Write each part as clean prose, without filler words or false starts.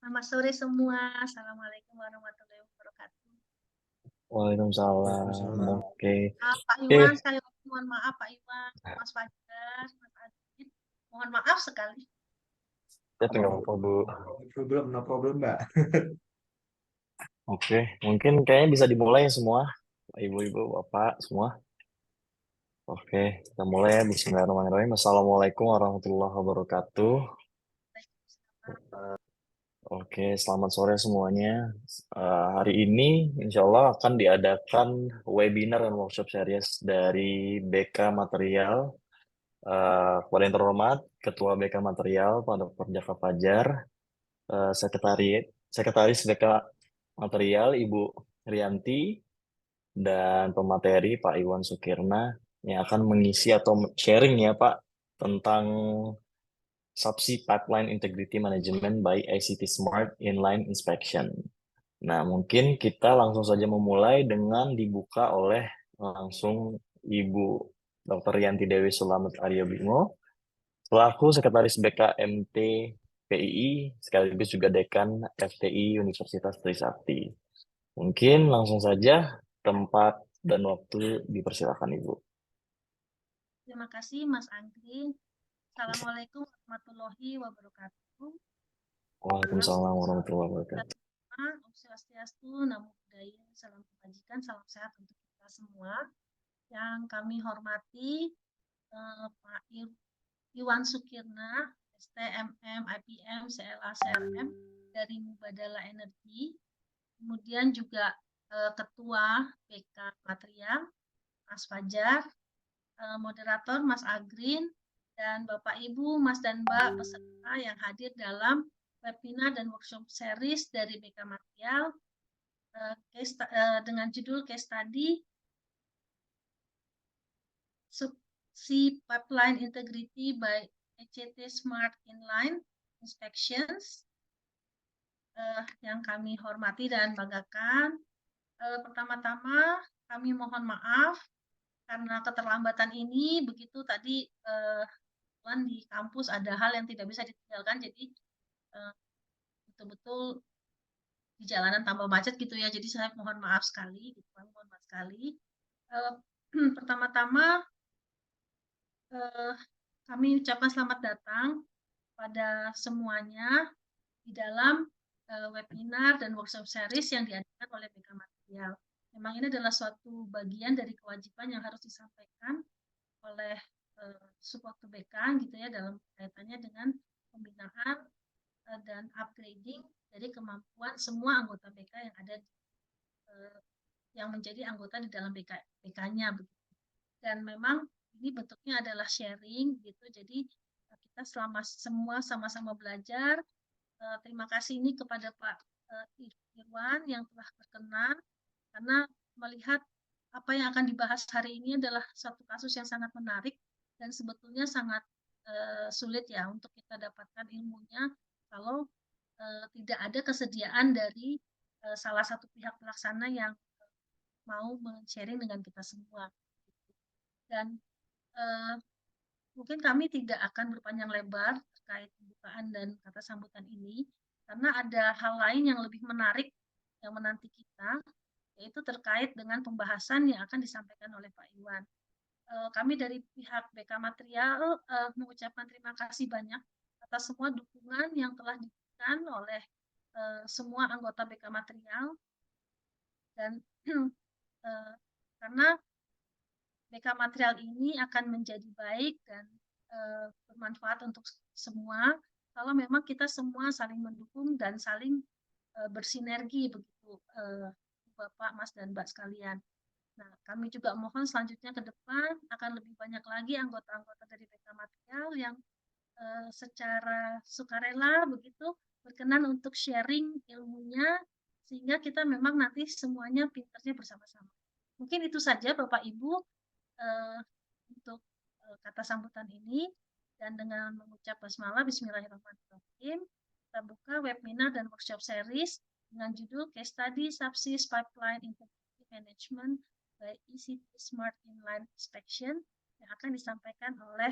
Selamat sore semua. Assalamualaikum warahmatullahi wabarakatuh. Waalaikumsalam. Waalaikumsalam. Oke. Pak Oke. Iwan, sekali lagi mohon maaf Pak Iwan, Mas Fajar, Mas Adit. Mohon maaf sekali. Ya, tinggal apa, Bu? No problem, Mbak. Oke. Mungkin kayaknya bisa dimulai ya semua. Ibu-ibu, bapak, semua. Oke. Kita mulai ya. Bismillahirrahmanirrahim. Assalamualaikum warahmatullahi wabarakatuh. Oke. Selamat sore semuanya. Hari ini, insya Allah akan diadakan webinar dan workshop series dari BK Material. Kepada yang terhormat, Ketua BK Material, Pak Dr. Jaka Fajar, Sekretaris BK Material Ibu Rianti, dan pemateri Pak Iwan Sukirna yang akan mengisi atau sharing ya Pak tentang Subsea Pipeline Integrity Management by ICT Smart Inline Inspection. Nah, mungkin kita langsung saja memulai dengan dibuka oleh langsung Ibu Dr. Rianti Dewi Sulamet Aryo Bimo, selaku Sekretaris BKMT PII, sekaligus juga Dekan FTI Universitas Trisakti. Mungkin langsung saja tempat dan waktu dipersilakan Ibu. Terima kasih Mas Anggi. Assalamualaikum warahmatullahi wabarakatuh. Waalaikumsalam warahmatullahi wabarakatuh. Om Swastiastu, Namo Buddhaya, salam kebajikan, salam sehat untuk kita semua. Yang kami hormati Pak Iwan Sukirna, STMM, IPM, CLA, CRM dari Mubadala Energi. Kemudian juga Ketua BK Material, Mas Fajar, moderator Mas Agrin, dan Bapak Ibu, Mas dan Mbak peserta yang hadir dalam webinar dan workshop series dari BK Material dengan judul case study Subsea Pipeline Integrity by ECT Smart Inline Inspections. Yang kami hormati dan banggakan. Pertama-tama kami mohon maaf karena keterlambatan ini. Begitu tadi di kampus ada hal yang tidak bisa ditinggalkan, jadi betul-betul di jalanan tambah macet gitu ya. Jadi saya mohon maaf sekali, gitu. Mohon maaf sekali. Pertama-tama kami ucapkan selamat datang pada semuanya di dalam webinar dan workshop series yang diadakan oleh BK Material. Memang ini adalah suatu bagian dari kewajiban yang harus disampaikan oleh supporter BK gitu ya, dalam kaitannya dengan pembinaan dan upgrading dari kemampuan semua anggota BK yang ada yang menjadi anggota di dalam BK-nya begitu. Dan memang ini bentuknya adalah sharing gitu. Jadi kita semua sama-sama belajar. Terima kasih ini kepada Pak Irwan yang telah berkenan, karena melihat apa yang akan dibahas hari ini adalah satu kasus yang sangat menarik dan sebetulnya sangat sulit ya untuk kita dapatkan ilmunya kalau tidak ada kesediaan dari salah satu pihak pelaksana yang mau men-sharing dengan kita semua. Dan mungkin kami tidak akan berpanjang lebar terkait pembukaan dan kata sambutan ini, karena ada hal lain yang lebih menarik yang menanti kita, yaitu terkait dengan pembahasan yang akan disampaikan oleh Pak Iwan. Kami dari pihak BK Material mengucapkan terima kasih banyak atas semua dukungan yang telah diberikan oleh semua anggota BK Material, dan karena BK Material ini akan menjadi baik dan bermanfaat untuk semua kalau memang kita semua saling mendukung dan saling bersinergi begitu, Bapak, Mas, dan Mbak sekalian. Nah, kami juga mohon selanjutnya ke depan akan lebih banyak lagi anggota-anggota dari BK Material yang secara sukarela begitu berkenan untuk sharing ilmunya, sehingga kita memang nanti semuanya pinternya bersama-sama. Mungkin itu saja Bapak Ibu untuk kata sambutan ini, dan dengan mengucap basmalah bismillahirrahmanirrahim, kita buka webinar dan workshop series dengan judul case study Subsea Pipeline Integrity Management by ECT Smart Inline Inspection yang akan disampaikan oleh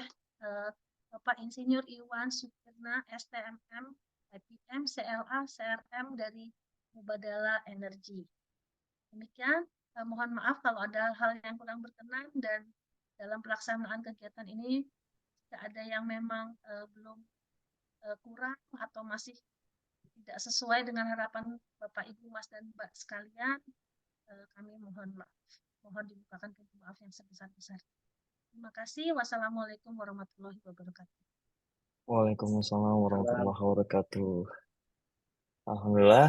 Bapak Insinyur Iwan Sukirna, STMM, IPM, CLA, CRM dari Mubadala Energi. Demikian, mohon maaf kalau ada hal yang kurang berkenan dan dalam pelaksanaan kegiatan ini jika ada yang memang belum kurang atau masih tidak sesuai dengan harapan Bapak, Ibu, Mas, dan Mbak sekalian, kami mohon maaf. Mohon dibukakan pintu maaf yang sebesar-besarnya. Terima kasih. Wassalamualaikum warahmatullahi wabarakatuh. Waalaikumsalam warahmatullahi wabarakatuh. Alhamdulillah,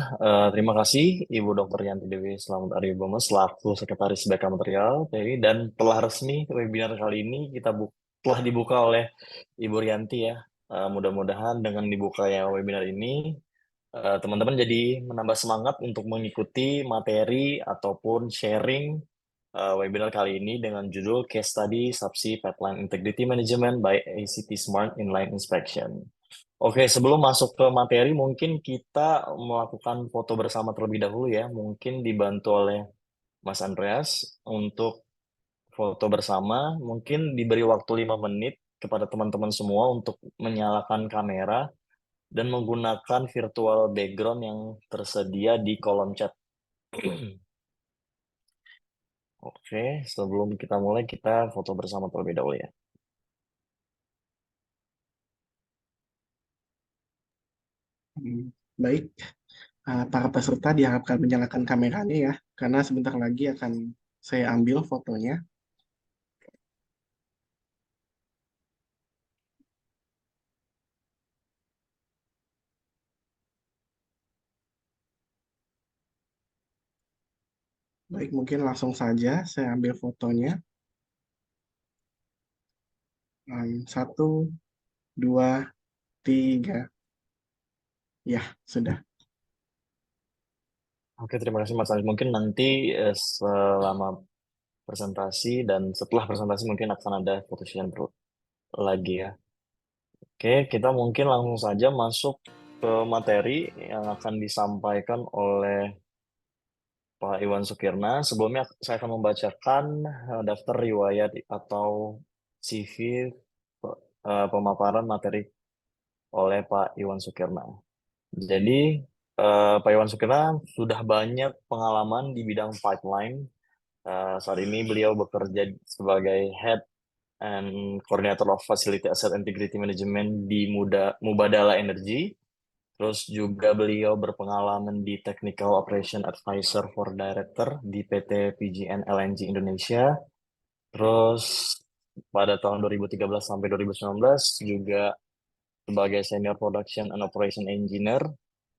terima kasih Ibu Dr. Yanti Dewi Selamat Arifoma selaku Sekretaris BK Material TNI, dan telah resmi webinar kali ini telah dibuka oleh Ibu Rianti ya. Mudah-mudahan dengan dibukanya webinar ini teman-teman jadi menambah semangat untuk mengikuti materi ataupun sharing webinar kali ini dengan judul Case Study Subsea Pipeline Integrity Management by ACT Smart Inline Inspection. Oke, sebelum masuk ke materi, mungkin kita melakukan foto bersama terlebih dahulu ya. Mungkin dibantu oleh Mas Andreas untuk foto bersama. Mungkin diberi waktu 5 menit kepada teman-teman semua untuk menyalakan kamera dan menggunakan virtual background yang tersedia di kolom chat. Oke, sebelum kita mulai, kita foto bersama terlebih dahulu ya. Baik, para peserta diharapkan menyalakan kameranya ya, karena sebentar lagi akan saya ambil fotonya. Baik, mungkin langsung saja saya ambil fotonya. 1, 2, 3. Ya, sudah. Oke, terima kasih Mas Anies. Mungkin nanti selama presentasi dan setelah presentasi mungkin akan ada foto session lagi ya. Oke, kita mungkin langsung saja masuk ke materi yang akan disampaikan oleh Pak Iwan Sukirna. Sebelumnya saya akan membacakan daftar riwayat atau CV pemaparan materi oleh Pak Iwan Sukirna. Jadi, Pak Iwan Sukirna sudah banyak pengalaman di bidang pipeline. Saat ini beliau bekerja sebagai Head and Coordinator of Facility Asset Integrity Management di Mubadala Energy. Terus juga beliau berpengalaman di Technical Operation Advisor for Director di PT PGN LNG Indonesia. Terus pada tahun 2013 sampai 2019 juga sebagai Senior Production and Operation Engineer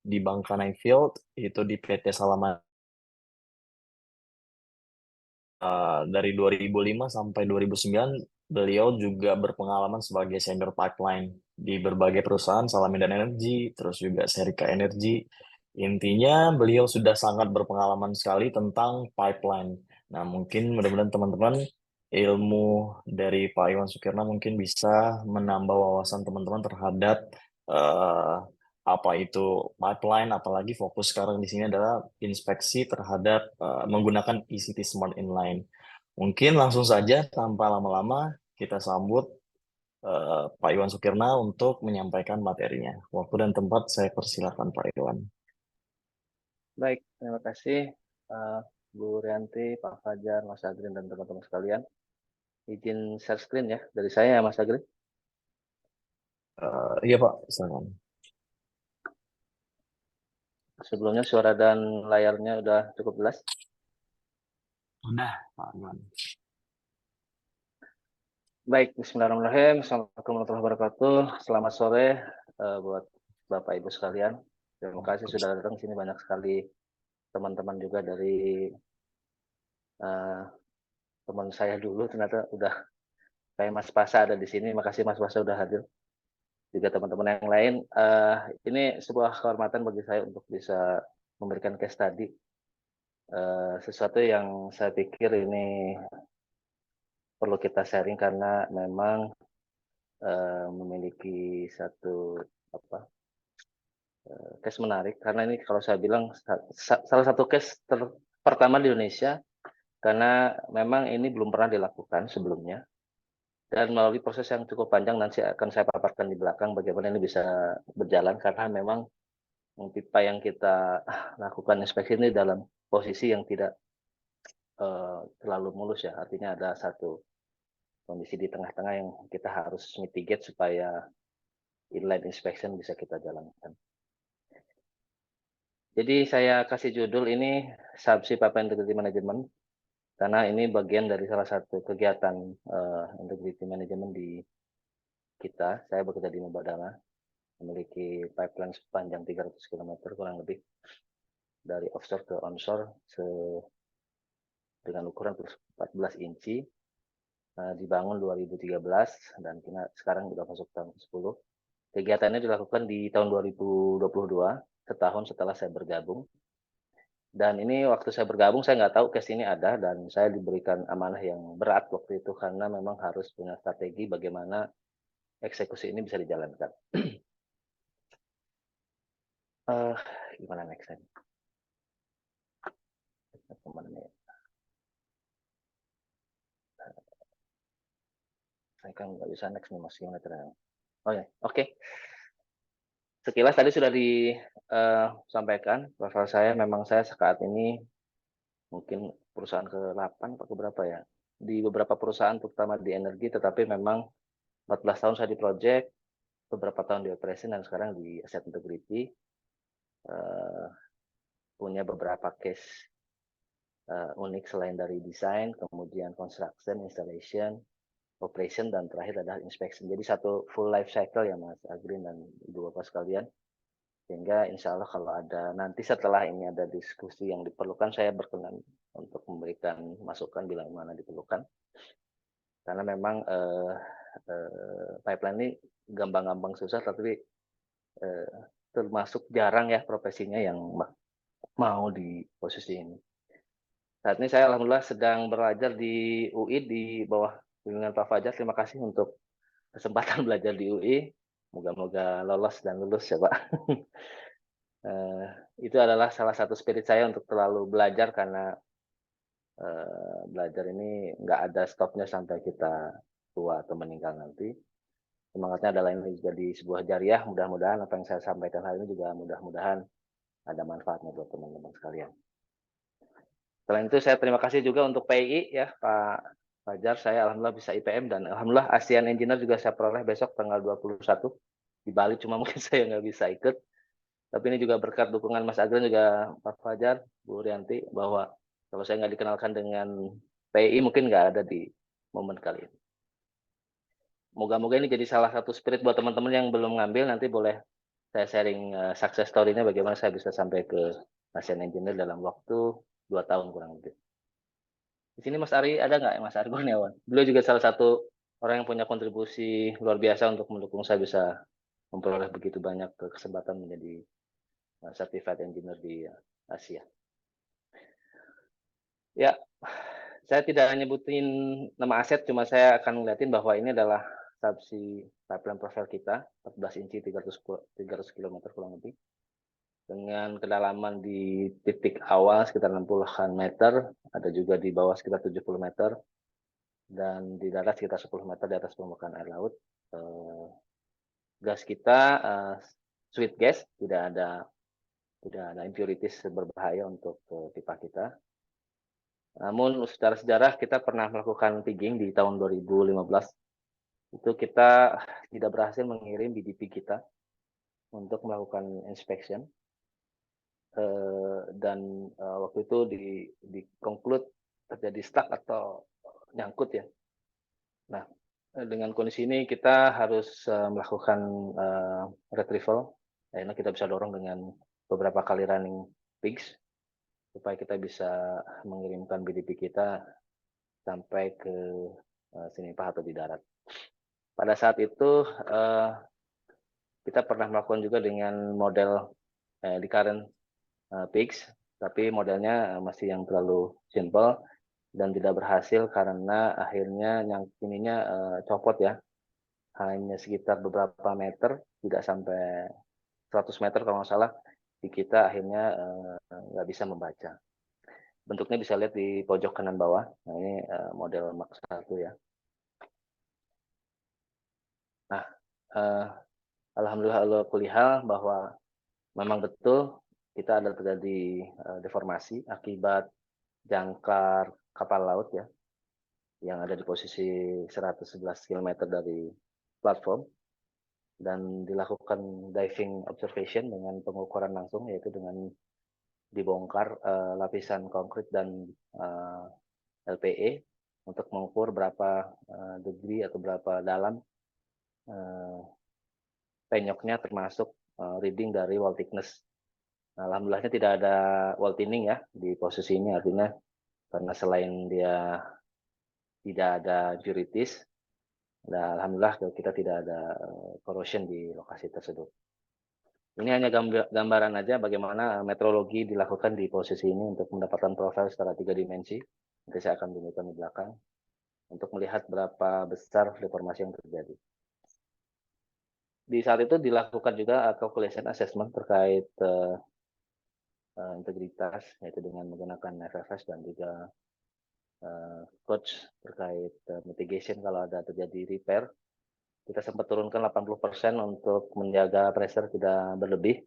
di Bangkanai Field, itu di PT Salaman. Dari 2005 sampai 2009, beliau juga berpengalaman sebagai senior pipeline di berbagai perusahaan, Salamin dan Energi, terus juga Serika Energi. Intinya, beliau sudah sangat berpengalaman sekali tentang pipeline. Nah, mungkin mudah-mudahan teman-teman ilmu dari Pak Iwan Sukirna mungkin bisa menambah wawasan teman-teman terhadap eh, apa itu pipeline, apalagi fokus sekarang di sini adalah inspeksi terhadap menggunakan ECT Smart Inline. Mungkin langsung saja tanpa lama-lama kita sambut Pak Iwan Sukirna untuk menyampaikan materinya. Waktu dan tempat saya persilakan Pak Iwan. Baik, terima kasih Bu Rianti, Pak Fajar, Mas Agrin, dan teman-teman sekalian. Izin share screen ya dari saya, Mas Agrin. Iya Pak, silakan. Sebelumnya suara dan layarnya udah cukup jelas? Sudah, Pak Iwan. Baik, bismillahirrahmanirrahim. Assalamualaikum warahmatullahi wabarakatuh. Selamat sore buat Bapak Ibu sekalian. Terima kasih sudah datang sini, banyak sekali teman-teman juga dari teman saya dulu, ternyata udah kayak Mas Pasa ada di sini. Makasih Mas Pasa udah hadir. Juga teman-teman yang lain. Ini sebuah kehormatan bagi saya untuk bisa memberikan case study. Sesuatu yang saya pikir ini perlu kita sharing karena memang memiliki satu case menarik. Karena ini kalau saya bilang salah satu case pertama di Indonesia, karena memang ini belum pernah dilakukan sebelumnya. Dan melalui proses yang cukup panjang nanti akan saya paparkan di belakang bagaimana ini bisa berjalan karena memang pipa yang kita lakukan inspeksi ini dalam posisi yang tidak terlalu mulus ya. Artinya ada satu kondisi di tengah-tengah yang kita harus mitigate supaya inline inspection bisa kita jalankan. Jadi saya kasih judul ini Subsea Pipe Integrity Management karena ini bagian dari salah satu kegiatan integrity management di kita. Saya bekerja di Mubadala, memiliki pipeline sepanjang 300 km kurang lebih dari offshore ke onshore dengan ukuran 14 inci, dibangun 2013 dan sekarang sudah masuk tahun ke-10. Kegiatannya dilakukan di tahun 2022, setahun setelah saya bergabung. Dan ini waktu saya bergabung saya nggak tahu case ini ada dan saya diberikan amanah yang berat waktu itu karena memang harus punya strategi bagaimana eksekusi ini bisa dijalankan. Gimana next time? Saya kan nggak bisa next nih mas, gimana caranya? Oh ya, oke. Sekilas tadi sudah disampaikan profil saya, memang saya saat ini mungkin perusahaan ke-8 atau berapa ya, di beberapa perusahaan terutama di energi, tetapi memang 14 tahun saya di project, beberapa tahun di operation dan sekarang di asset integrity, punya beberapa case unik selain dari desain, kemudian construction, installation, operation, dan terakhir adalah inspection. Jadi satu full life cycle ya Mas Agrin dan Ibu Bapak sekalian. Sehingga insya Allah kalau ada nanti setelah ini ada diskusi yang diperlukan, saya berkenan untuk memberikan masukan bila mana diperlukan. Karena memang pipeline ini gampang-gampang susah, tapi termasuk jarang ya profesinya yang mau di posisi ini. Saat ini saya alhamdulillah sedang belajar di UI di bawah bimbingan Pak Fajar. Terima kasih untuk kesempatan belajar di UI. Moga-moga lolos dan lulus ya Pak. Itu adalah salah satu spirit saya untuk terlalu belajar karena belajar ini nggak ada stopnya sampai kita tua atau meninggal nanti. Semangatnya adalah ini juga di sebuah jariah. Mudah-mudahan apa yang saya sampaikan hari ini juga mudah-mudahan ada manfaatnya buat teman-teman sekalian. Selain itu saya terima kasih juga untuk PI ya Pak Fajar, saya alhamdulillah bisa IPM dan alhamdulillah ASEAN Engineer juga saya peroleh besok tanggal 21 di Bali, cuma mungkin saya nggak bisa ikut. Tapi ini juga berkat dukungan Mas Agren juga Pak Fajar, Bu Rianti, bahwa kalau saya nggak dikenalkan dengan PI mungkin nggak ada di momen kali ini. Moga-moga ini jadi salah satu spirit buat teman-teman yang belum ngambil, nanti boleh saya sharing success story-nya bagaimana saya bisa sampai ke ASEAN Engineer dalam waktu 2 tahun kurang lebih. Di sini Mas Ari ada nggak Mas Ari Kurniawan? Beliau juga salah satu orang yang punya kontribusi luar biasa untuk mendukung saya bisa memperoleh begitu banyak kesempatan menjadi certified engineer di Asia. Ya, saya tidak nyebutin nama aset, cuma saya akan ngeliatin bahwa ini adalah subsea pipeline profile kita, 14 inci 300 km kurang lebih. Dengan kedalaman di titik awal sekitar 60-an meter, ada juga di bawah sekitar 70 meter, dan di darat sekitar 10 meter di atas permukaan air laut. Gas kita sweet gas, tidak ada impurities berbahaya untuk pipa kita. Namun secara sejarah kita pernah melakukan pigging di tahun 2015. Itu kita tidak berhasil mengirim BDP kita untuk melakukan inspection. Dan waktu itu di conclude terjadi stuck atau nyangkut ya. Nah, dengan kondisi ini kita harus melakukan retrieval. Akhirnya kita bisa dorong dengan beberapa kali running pigs supaya kita bisa mengirimkan BDP kita sampai ke sini atau di darat. Pada saat itu kita pernah melakukan juga dengan model di current pigs, tapi modelnya masih yang terlalu simple dan tidak berhasil karena akhirnya ininya copot ya, hanya sekitar beberapa meter, tidak sampai 100 meter kalau nggak salah, di kita akhirnya nggak bisa membaca. Bentuknya bisa lihat di pojok kanan bawah. Nah ini model Mark 1 ya. Nah, alhamdulillah ala kulli hal bahwa memang betul kita ada terjadi deformasi akibat jangkar kapal laut ya, yang ada di posisi 111 km dari platform, dan dilakukan diving observation dengan pengukuran langsung, yaitu dengan dibongkar lapisan konkrit dan LPE untuk mengukur berapa degree atau berapa dalam penyoknya, termasuk reading dari wall thickness. Nah, alhamdulillahnya tidak ada wall thinning ya di posisi ini, artinya karena selain dia tidak ada juritis, dan alhamdulillah kita tidak ada corrosion di lokasi tersebut. Ini hanya gambaran aja bagaimana metrologi dilakukan di posisi ini untuk mendapatkan profil secara 3 dimensi. Nanti saya akan tunjukkan di belakang untuk melihat berapa besar deformasi yang terjadi. Di saat itu dilakukan juga calculation assessment terkait integritas, yaitu dengan menggunakan FFS dan juga coach terkait mitigation kalau ada terjadi repair. Kita sempat turunkan 80% untuk menjaga pressure tidak berlebih.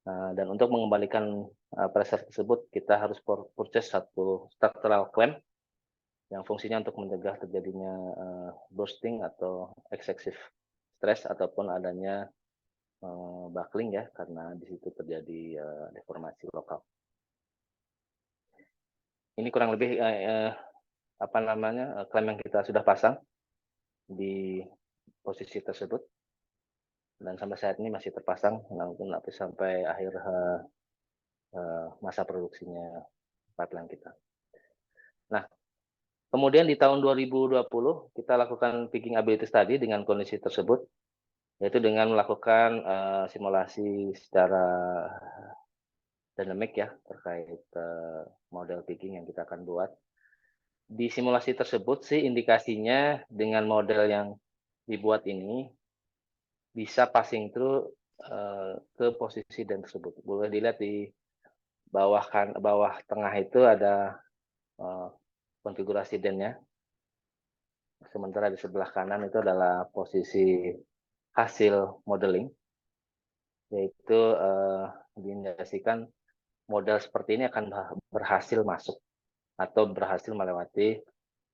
Dan untuk mengembalikan pressure tersebut, kita harus purchase satu structural clamp yang fungsinya untuk mencegah terjadinya bursting atau excessive stress ataupun adanya buckling ya, karena di situ terjadi deformasi lokal. Ini kurang lebih klaim yang kita sudah pasang di posisi tersebut, dan sampai saat ini masih terpasang namun sampai akhir masa produksinya pipeline kita. Nah, kemudian di tahun 2020 kita lakukan peaking ability study dengan kondisi tersebut, yaitu dengan melakukan simulasi secara dinamik ya terkait model peaking yang kita akan buat. Di simulasi tersebut sih indikasinya dengan model yang dibuat ini bisa passing through ke posisi den tersebut. Boleh dilihat di bawah tengah itu ada konfigurasi dennya. Sementara di sebelah kanan itu adalah posisi hasil modeling, yaitu diindikasikan model seperti ini akan berhasil masuk atau berhasil melewati